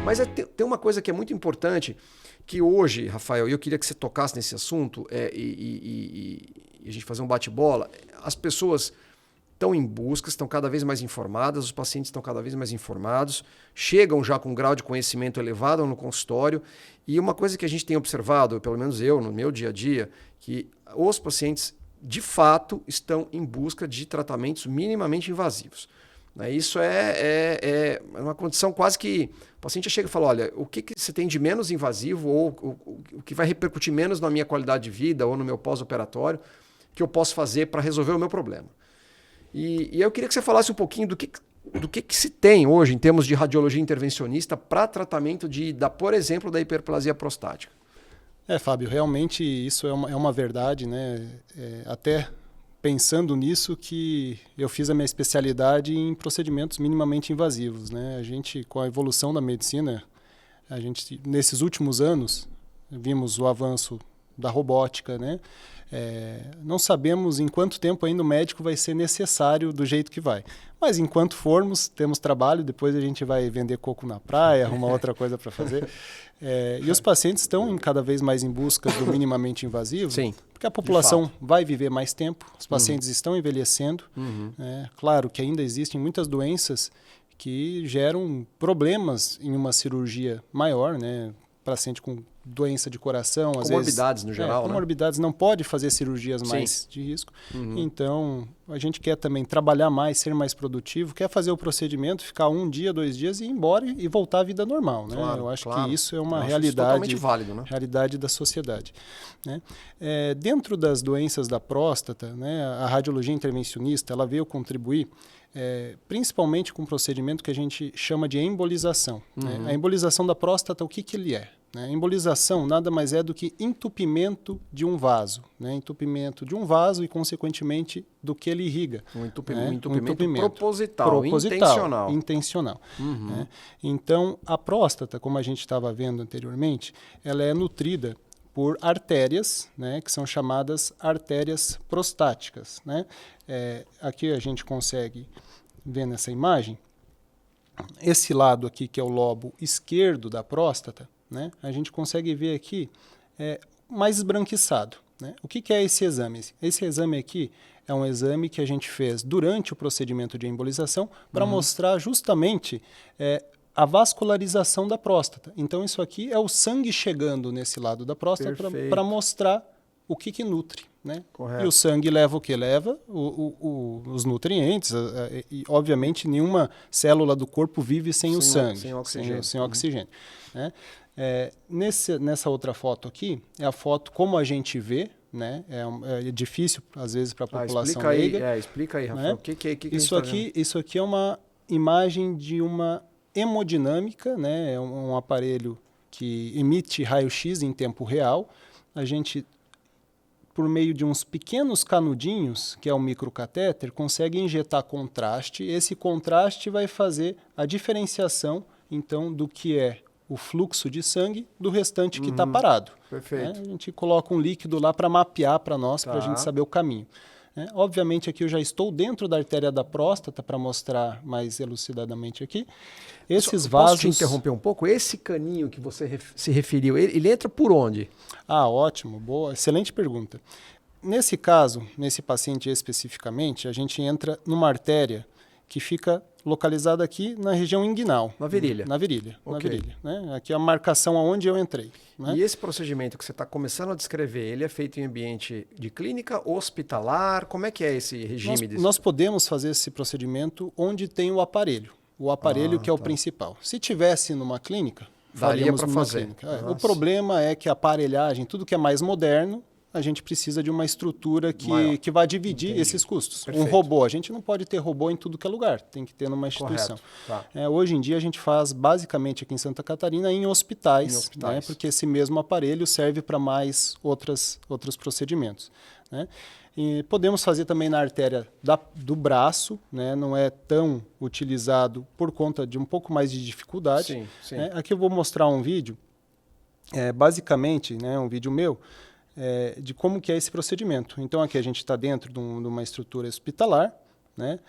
Mas tem uma coisa que é muito importante, que hoje, Rafael, eu queria que você tocasse nesse assunto e a gente fazer um bate-bola. As pessoas estão em busca, estão cada vez mais informadas, os pacientes estão cada vez mais informados, chegam já com um grau de conhecimento elevado no consultório. E uma coisa que a gente tem observado, pelo menos eu, no meu dia a dia, que os pacientes, de fato, estão em busca de tratamentos minimamente invasivos. Isso é uma condição quase que o paciente chega e fala, olha, o que você tem de menos invasivo ou o que vai repercutir menos na minha qualidade de vida ou no meu pós-operatório que eu posso fazer para resolver o meu problema. E eu queria que você falasse um pouquinho do que se tem hoje em termos de radiologia intervencionista para tratamento por exemplo, da hiperplasia prostática. Fábio, realmente isso é uma verdade, né? Até pensando nisso que eu fiz a minha especialidade em procedimentos minimamente invasivos, né? A gente, com a evolução da medicina, nesses últimos anos, vimos o avanço da robótica, né? Não sabemos em quanto tempo ainda o médico vai ser necessário do jeito que vai. Mas enquanto formos, temos trabalho, depois a gente vai vender coco na praia, arrumar outra coisa para fazer. E os pacientes estão cada vez mais em busca do minimamente invasivo, sim, porque a população vai viver mais tempo, os pacientes estão envelhecendo. Claro que ainda existem muitas doenças que geram problemas em uma cirurgia maior, né? Paciente com doença de coração, às vezes... Comorbidades no geral, né? Comorbidades, não pode fazer cirurgias mais de risco. Então, a gente quer também trabalhar mais, ser mais produtivo, quer fazer o procedimento, ficar 1 dia, 2 dias e ir embora e voltar à vida normal, né? Claro, eu acho que isso é uma realidade, totalmente válido, né? Realidade da sociedade, né? Dentro das doenças da próstata, né, a radiologia intervencionista, ela veio contribuir principalmente com um procedimento que a gente chama de embolização. Né? A embolização da próstata, o que ele é? A embolização nada mais é do que entupimento de um vaso. Né? Entupimento de um vaso e, consequentemente, do que ele irriga. Um entupimento proposital, intencional. Né? Então, a próstata, como a gente estava vendo anteriormente, ela é nutrida por artérias, né, que são chamadas artérias prostáticas. Né? Aqui a gente consegue ver nessa imagem, esse lado aqui, que é o lobo esquerdo da próstata, né, a gente consegue ver aqui mais esbranquiçado. Né? O que é esse exame? Esse exame aqui é um exame que a gente fez durante o procedimento de embolização para mostrar justamente a vascularização da próstata. Então, isso aqui é o sangue chegando nesse lado da próstata para mostrar o que nutre. Né? E o sangue leva o que? Leva os nutrientes. E, obviamente, nenhuma célula do corpo vive sem o sangue, sem oxigênio. Né? Nessa outra foto aqui, é a foto como a gente vê. Né? É difícil, às vezes, para a população leiga. Explica aí, Rafael. Né? Isso aqui é uma imagem de uma hemodinâmica, né? É um aparelho que emite raio-x em tempo real. A gente, por meio de uns pequenos canudinhos, que é o microcatéter, consegue injetar contraste. Esse contraste vai fazer a diferenciação, então, do que é o fluxo de sangue do restante que está parado. Perfeito. Né? A gente coloca um líquido lá para mapear para nós, para a gente saber o caminho. Obviamente, aqui eu já estou dentro da artéria da próstata, para mostrar mais elucidadamente aqui. Esses vasos... Posso te interromper um pouco? Esse caninho que você se referiu, ele entra por onde? Ótimo, boa, excelente pergunta. Nesse caso, nesse paciente especificamente, a gente entra numa artéria que fica localizada aqui na região inguinal. Na virilha? Na virilha. Né? Aqui é a marcação aonde eu entrei. Né? E esse procedimento que você está começando a descrever, ele é feito em ambiente de clínica, hospitalar? Como é que é esse regime? Nós podemos fazer esse procedimento onde tem o aparelho. O aparelho que é o principal. Se tivesse numa clínica, daria para fazer. O problema é que a aparelhagem, tudo que é mais moderno, a gente precisa de uma estrutura que vai dividir esses custos. Perfeito. Um robô, a gente não pode ter robô em tudo que é lugar, tem que ter numa instituição. Hoje em dia a gente faz basicamente aqui em Santa Catarina em hospitais. Né, porque esse mesmo aparelho serve para mais outros procedimentos. Né? E podemos fazer também na artéria do braço, né? Não é tão utilizado por conta de um pouco mais de dificuldade. Sim. Né? Aqui eu vou mostrar um vídeo, basicamente, né, um vídeo meu, de como que é esse procedimento. Então, aqui a gente está dentro de uma estrutura hospitalar. Né?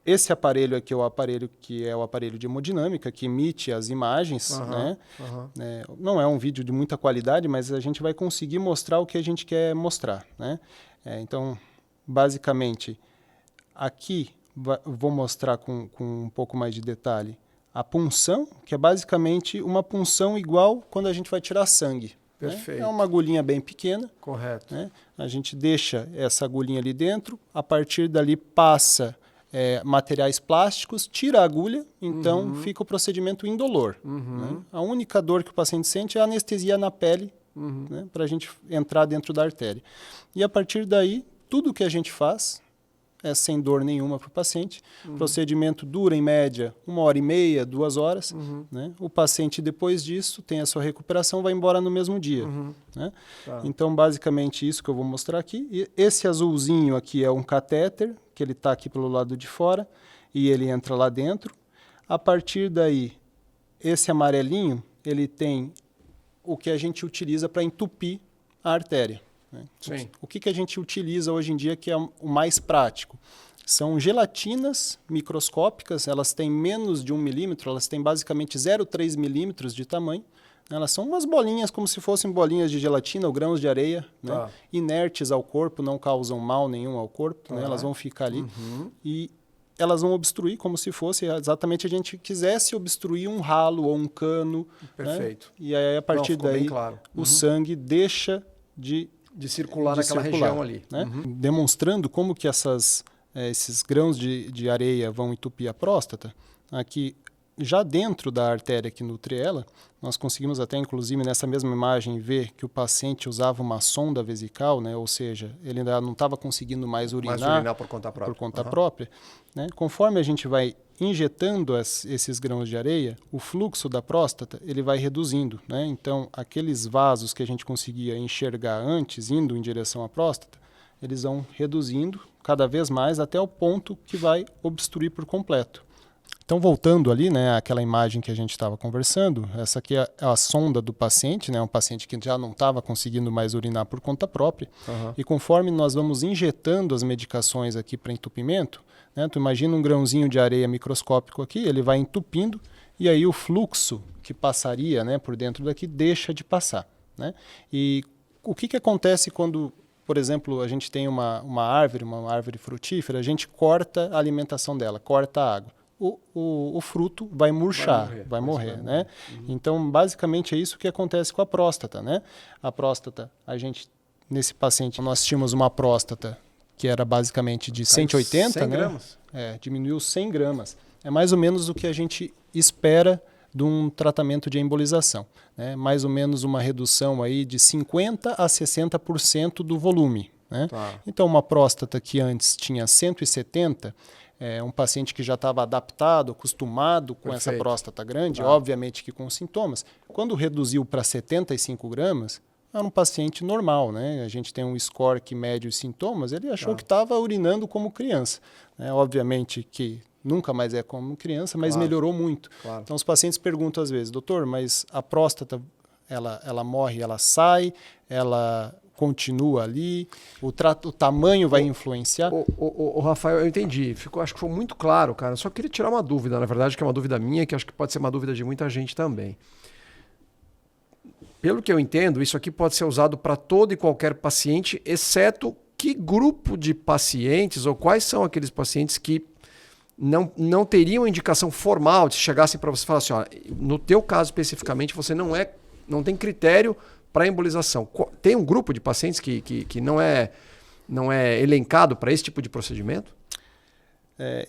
esse aparelho aqui é o aparelho de hemodinâmica, que emite as imagens, né? Não é um vídeo de muita qualidade, mas a gente vai conseguir mostrar o que a gente quer mostrar, né? Então, basicamente, aqui vou mostrar com um pouco mais de detalhe a punção, que é basicamente uma punção igual quando a gente vai tirar sangue. Perfeito. Né? É uma agulhinha bem pequena. Correto. Né? A gente deixa essa agulhinha ali dentro, a partir dali passa materiais plásticos, tira a agulha, então fica o procedimento indolor. Né? A única dor que o paciente sente é a anestesia na pele, né? Para a gente entrar dentro da artéria. E a partir daí, tudo que a gente faz é sem dor nenhuma para o paciente. O procedimento dura, em média, 1h30, 2 horas. Né? O paciente, depois disso, tem a sua recuperação, vai embora no mesmo dia. Né? Tá. Então, basicamente, isso que eu vou mostrar aqui. E esse azulzinho aqui é um catéter, que ele está aqui pelo lado de fora, e ele entra lá dentro. A partir daí, esse amarelinho, ele tem o que a gente utiliza para entupir a artéria. Né? Sim. O que a gente utiliza hoje em dia que é o mais prático? São gelatinas microscópicas, elas têm menos de 1 milímetro, elas têm basicamente 0,3 milímetros de tamanho. Elas são umas bolinhas, como se fossem bolinhas de gelatina ou grãos de areia, né? Inertes ao corpo, não causam mal nenhum ao corpo, né? Elas vão ficar ali e elas vão obstruir como se fosse exatamente a gente quisesse obstruir um ralo ou um cano. Perfeito. Né? E aí, a partir daí, claro. o sangue deixa de circular naquela região ali. Né? Demonstrando como que esses grãos de areia vão entupir a próstata, aqui já dentro da artéria que nutre ela, nós conseguimos até, inclusive, nessa mesma imagem, ver que o paciente usava uma sonda vesical, né? Ou seja, ele ainda não estava conseguindo mais urinar por conta própria. Por conta própria, né? Conforme a gente vai injetando esses grãos de areia, o fluxo da próstata ele vai reduzindo. Né? Então, aqueles vasos que a gente conseguia enxergar antes, indo em direção à próstata, eles vão reduzindo cada vez mais até o ponto que vai obstruir por completo. Então, voltando ali, né, àquela imagem que a gente estava conversando, essa aqui é a sonda do paciente, né, um paciente que já não estava conseguindo mais urinar por conta própria. E conforme nós vamos injetando as medicações aqui para entupimento, né, tu imagina um grãozinho de areia microscópico aqui, ele vai entupindo e aí o fluxo que passaria, né, por dentro daqui deixa de passar. Né? E o que acontece quando, por exemplo, a gente tem uma árvore frutífera, a gente corta a alimentação dela, corta a água. O fruto vai murchar, vai morrer, né? Então, basicamente, é isso que acontece com a próstata, né? A próstata, nesse paciente, nós tínhamos uma próstata que era basicamente de 180, 100 né? gramas. Diminuiu 100 gramas. É mais ou menos o que a gente espera de um tratamento de embolização, né? Mais ou menos uma redução aí de 50% a 60% do volume, né? Então, uma próstata que antes tinha 170, um paciente que já estava adaptado, acostumado com essa próstata grande, obviamente que com sintomas, quando reduziu para 75 gramas, era um paciente normal, né? A gente tem um score que mede os sintomas, ele achou que estava urinando como criança. Né? Obviamente que nunca mais é como criança, mas melhorou muito. Então os pacientes perguntam às vezes, doutor, mas a próstata, ela morre, ela sai, ela continua ali, o tamanho vai influenciar? Rafael, eu entendi. Acho que foi muito claro, cara. Só queria tirar uma dúvida, na verdade, que é uma dúvida minha, que acho que pode ser uma dúvida de muita gente também. Pelo que eu entendo, isso aqui pode ser usado para todo e qualquer paciente, exceto que grupo de pacientes ou quais são aqueles pacientes que não teriam indicação formal, se chegassem para você e falassem, no teu caso especificamente, você não tem critério para embolização. Tem um grupo de pacientes que não é elencado para esse tipo de procedimento?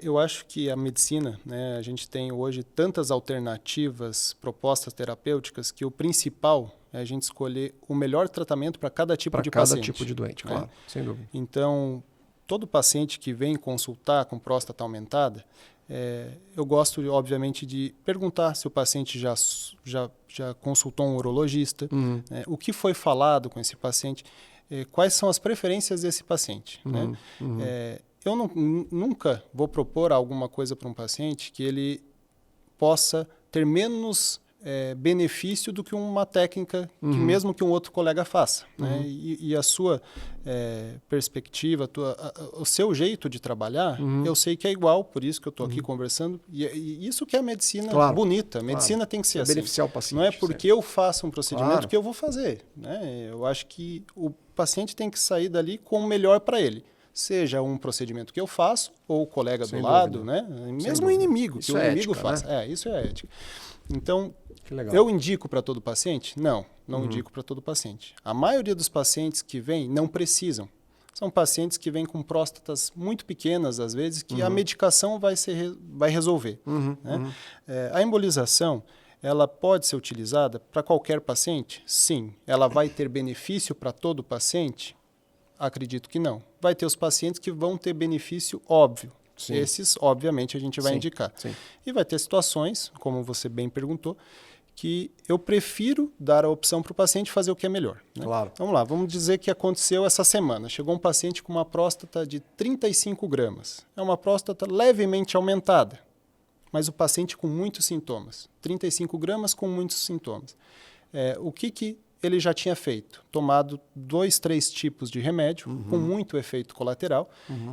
Eu acho que a medicina, né, a gente tem hoje tantas alternativas, propostas terapêuticas, que o principal é a gente escolher o melhor tratamento para cada tipo de paciente. Para cada tipo de doente, né? Claro, sem dúvida. Então, todo paciente que vem consultar com próstata aumentada, eu gosto, obviamente, de perguntar se o paciente já consultou um urologista, né, o que foi falado com esse paciente, quais são as preferências desse paciente. Né? Eu nunca vou propor alguma coisa para um paciente que ele possa ter menos benefício do que uma técnica que mesmo que um outro colega faça. Né? E a sua perspectiva, o seu jeito de trabalhar, eu sei que é igual, por isso que eu estou aqui conversando. E isso que é a medicina bonita. A medicina tem que ser assim. Beneficiar o paciente. Não é porque eu faço um procedimento que eu vou fazer. Né? Eu acho que o paciente tem que sair dali com o melhor para ele. Seja um procedimento que eu faço, ou o colega do lado, né? Mesmo o inimigo, que o inimigo faça. Né? Isso é ética. Então, eu indico para todo paciente? Não indico para todo paciente. A maioria dos pacientes que vêm não precisam. São pacientes que vêm com próstatas muito pequenas, às vezes, que a medicação vai resolver. Né? A embolização, ela pode ser utilizada para qualquer paciente? Sim. Ela vai ter benefício para todo paciente? Acredito que não. Vai ter os pacientes que vão ter benefício óbvio. Sim. Esses, obviamente, a gente vai indicar. Sim. E vai ter situações, como você bem perguntou, que eu prefiro dar a opção para o paciente fazer o que é melhor. Né? Claro. Vamos lá, vamos dizer que aconteceu essa semana. Chegou um paciente com uma próstata de 35 gramas. É uma próstata levemente aumentada, mas o paciente com muitos sintomas. 35 gramas com muitos sintomas. O que ele já tinha feito? Tomado 2, 3 tipos de remédio, com muito efeito colateral.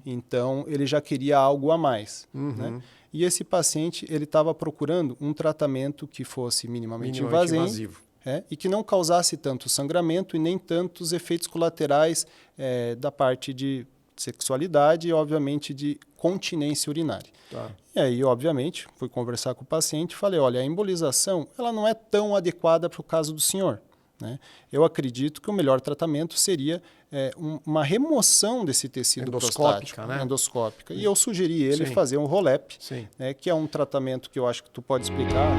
Então, ele já queria algo a mais. Né? E esse paciente, ele estava procurando um tratamento que fosse minimamente invasivo. E que não causasse tanto sangramento e nem tantos efeitos colaterais da parte de sexualidade e, obviamente, de continência urinária. Tá. E aí, obviamente, fui conversar com o paciente e falei, olha, a embolização ela não é tão adequada para o caso do senhor. Né? Eu acredito que o melhor tratamento seria uma remoção desse tecido prostático, endoscópica. E eu sugeri ele fazer um ROLEP, né, que é um tratamento que eu acho que tu pode explicar.